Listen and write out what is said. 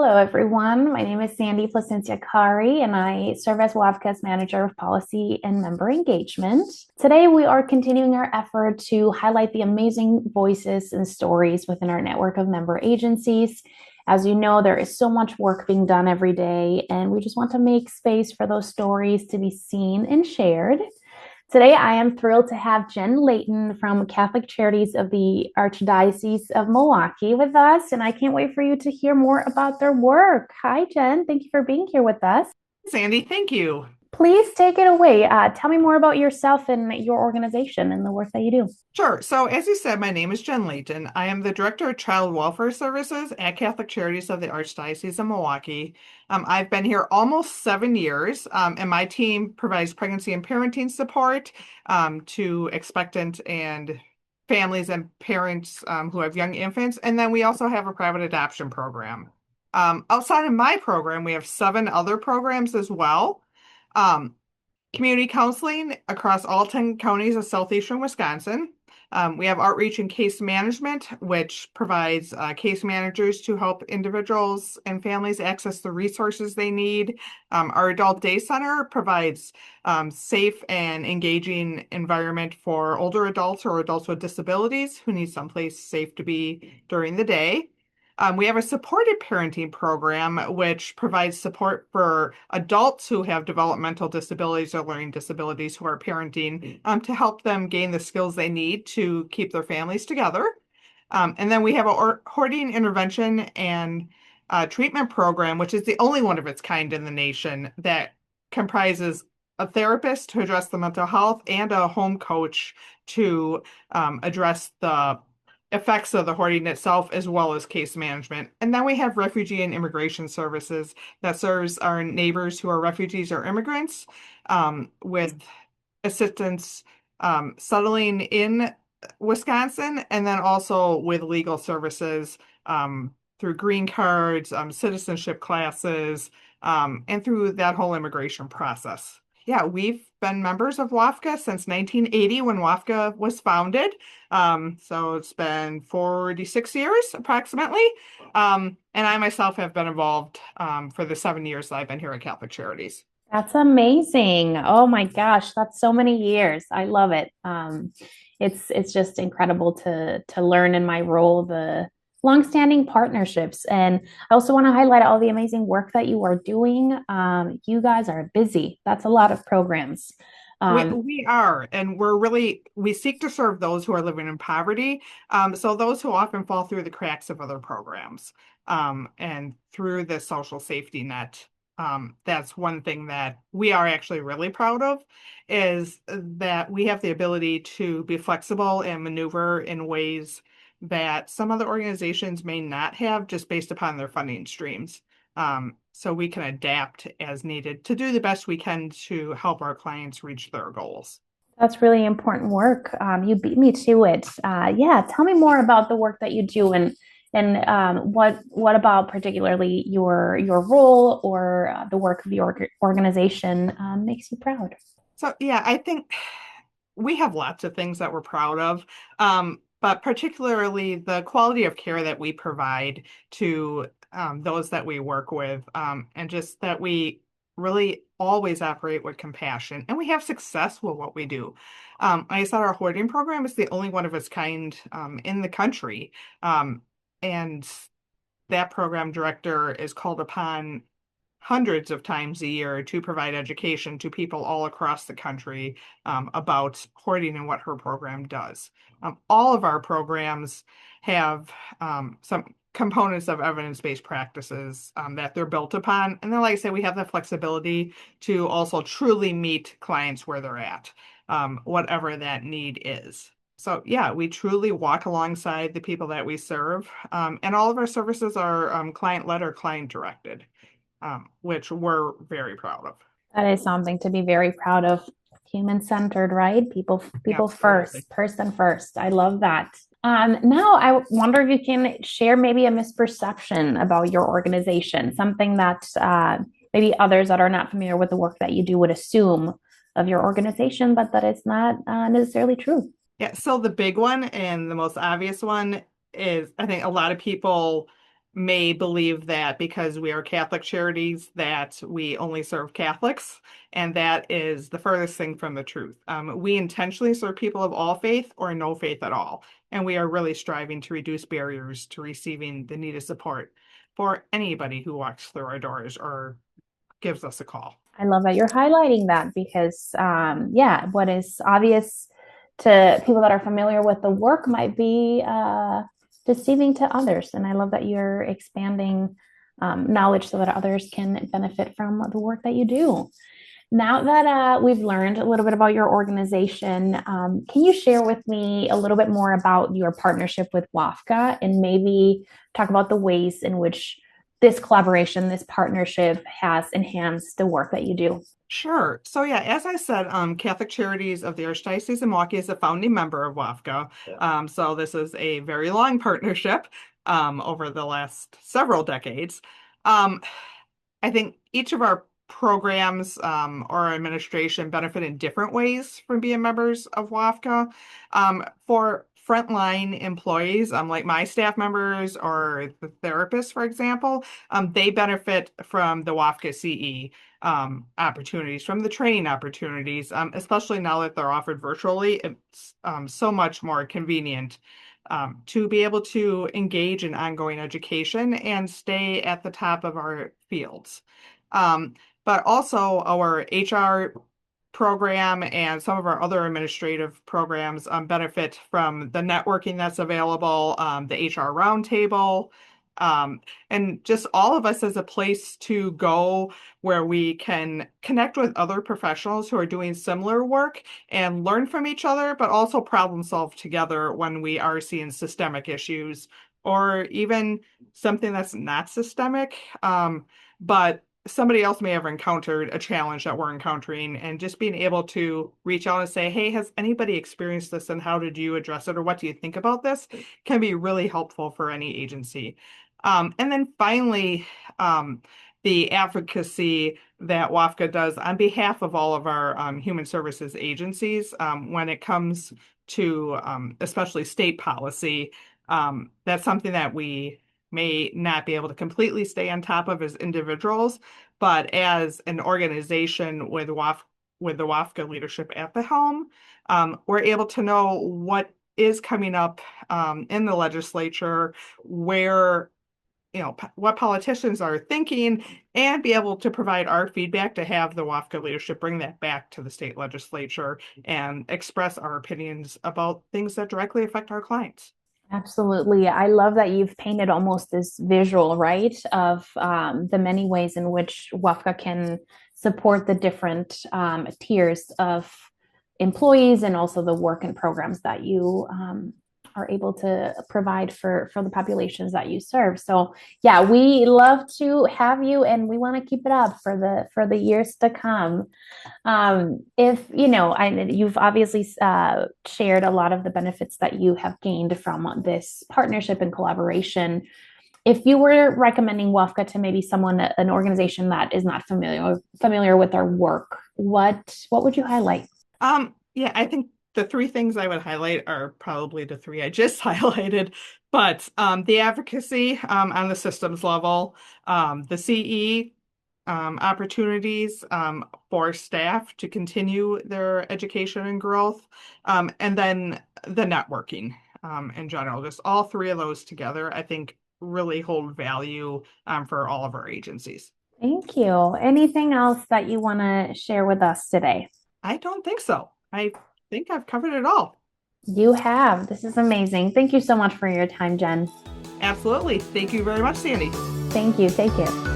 Hello, everyone. My name is Sandy Placencia Kari, and I serve as WAFCA's Manager of Policy and Member Engagement. Today, we are continuing our effort to highlight the amazing voices and stories within our network of member agencies. As you know, there is so much work being done every day, and we just want to make space for those stories to be seen and shared. Today, I am thrilled to have Jen Layton from Catholic Charities of the Archdiocese of Milwaukee with us, and I can't wait for you to hear more about their work. Hi, Jen. Thank you for being here with us. Sandy, thank you. Please take it away. Tell me more about yourself and your organization and the work that you do. Sure. So, as you said, my name is Jen Layton. I am the Director of Child Welfare Services at Catholic Charities of the Archdiocese of Milwaukee. I've been here almost 7 years, and my team provides pregnancy and parenting support to expectant and families and parents who have young infants. And then we also have a private adoption program. Outside of my program, we have 7 other programs as well. Um, Community counseling across all 10 counties of southeastern Wisconsin. We have outreach and case management, which provides case managers to help individuals and families access the resources they need. Our adult day center provides safe and engaging environment for older adults or adults with disabilities who need someplace safe to be during the day. We have a supported parenting program, which provides support for adults who have developmental disabilities or learning disabilities who are parenting to help them gain the skills they need to keep their families together. And then we have a hoarding intervention and treatment program, which is the only one of its kind in the nation that comprises a therapist to address the mental health and a home coach to address the effects of the hoarding itself, as well as case management. And then we have refugee and immigration services that serves our neighbors who are refugees or immigrants with assistance settling in Wisconsin, and then also with legal services through green cards, citizenship classes, and through that whole immigration process. Yeah, we've been members of WAFCA since 1980 when WAFCA was founded. So it's been 46 years approximately. And I myself have been involved for the 7 years that I've been here at Catholic Charities. That's amazing. Oh my gosh, that's so many years. I love it. It's just incredible to learn in my role the longstanding partnerships. And I also want to highlight all the amazing work that you are doing. You guys are busy. That's a lot of programs. We, Um, we are, and we seek to serve those who are living in poverty. So those who often fall through the cracks of other programs, and through the social safety net. That's one thing that we are actually really proud of, is that we have the ability to be flexible and maneuver in ways that some other organizations may not have just based upon their funding streams. So we can adapt as needed to do the best we can to help our clients reach their goals. that's really important work. You beat me to it. Yeah, tell me more about the work that you do and what about particularly your role or the work of the organization makes you proud. So yeah, I think we have lots of things that we're proud of, but particularly the quality of care that we provide to those that we work with, and just that we really always operate with compassion and we have success with what we do. I said our hoarding program is the only one of its kind in the country. And that program director is called upon hundreds of times a year to provide education to people all across the country about hoarding and what her program does. All of our programs have some components of evidence-based practices that they're built upon. And then, like I said, we have the flexibility to also truly meet clients where they're at, whatever that need is. So yeah, we truly walk alongside the people that we serve. And all of our services are client-led or client-directed, which we're very proud of. That is something to be very proud of. Human centered, right? People Absolutely. first, person first. I love that. Now, I wonder if you can share maybe a misperception about your organization, something that maybe others that are not familiar with the work that you do would assume of your organization, but that it's not necessarily true. Yeah, so the big one and the most obvious one is I think a lot of people may believe that because we are Catholic Charities that we only serve Catholics, and that is the furthest thing from the truth. We intentionally serve people of all faith or no faith at all, and we are really striving to reduce barriers to receiving the needed support for anybody who walks through our doors or gives us a call. I love that you're highlighting that because, yeah, what is obvious to people that are familiar with the work might be deceiving to others. And I love that you're expanding knowledge so that others can benefit from the work that you do. Now that we've learned a little bit about your organization, can you share with me a little bit more about your partnership with WAFCA and maybe talk about the ways in which this collaboration, this partnership has enhanced the work that you do? Sure. So yeah, as I said, Catholic Charities of the Archdiocese of Milwaukee is a founding member of WAFCA. So this is a very long partnership over the last several decades. Um, I think each of our programs or our administration benefit in different ways from being members of WAFCA. For frontline employees, like my staff members or the therapists, for example, they benefit from the WAFCA CE opportunities, from the training opportunities, especially now that they're offered virtually. It's so much more convenient to be able to engage in ongoing education and stay at the top of our fields. But also our HR program and some of our other administrative programs benefit from the networking that's available, the HR roundtable, and just all of us as a place to go where we can connect with other professionals who are doing similar work and learn from each other, but also problem solve together when we are seeing systemic issues or even something that's not systemic, but somebody else may have encountered a challenge that we're encountering, and just being able to reach out and say, hey, has anybody experienced this and how did you address it or what do you think about this, can be really helpful for any agency. And then finally, the advocacy that WAFCA does on behalf of all of our human services agencies when it comes to especially state policy. That's something that we may not be able to completely stay on top of as individuals, but as an organization with with the WAFCA leadership at the helm, we're able to know what is coming up in the legislature, where what politicians are thinking, and be able to provide our feedback to have the WAFCA leadership bring that back to the state legislature and express our opinions about things that directly affect our clients. Absolutely. I love that you've painted almost this visual, right, of the many ways in which WAFCA can support the different tiers of employees and also the work and programs that you are able to provide for the populations that you serve. So yeah, we love to have you and we want to keep it up for the years to come. If you've obviously shared a lot of the benefits that you have gained from this partnership and collaboration. If you were recommending WAFCA to maybe someone, an organization that is not familiar with our work, what would you highlight? Yeah, I think the three things I would highlight are probably the three I just highlighted, but the advocacy on the systems level, the CE opportunities for staff to continue their education and growth, and then the networking in general. Just all three of those together, I think, really hold value for all of our agencies. Thank you. Anything else that you want to share with us today? I don't think so. I think I've covered it all. You have. This is amazing. Thank you so much for your time, Jen. Absolutely. Thank you very much, Sandy. Thank you. Take care.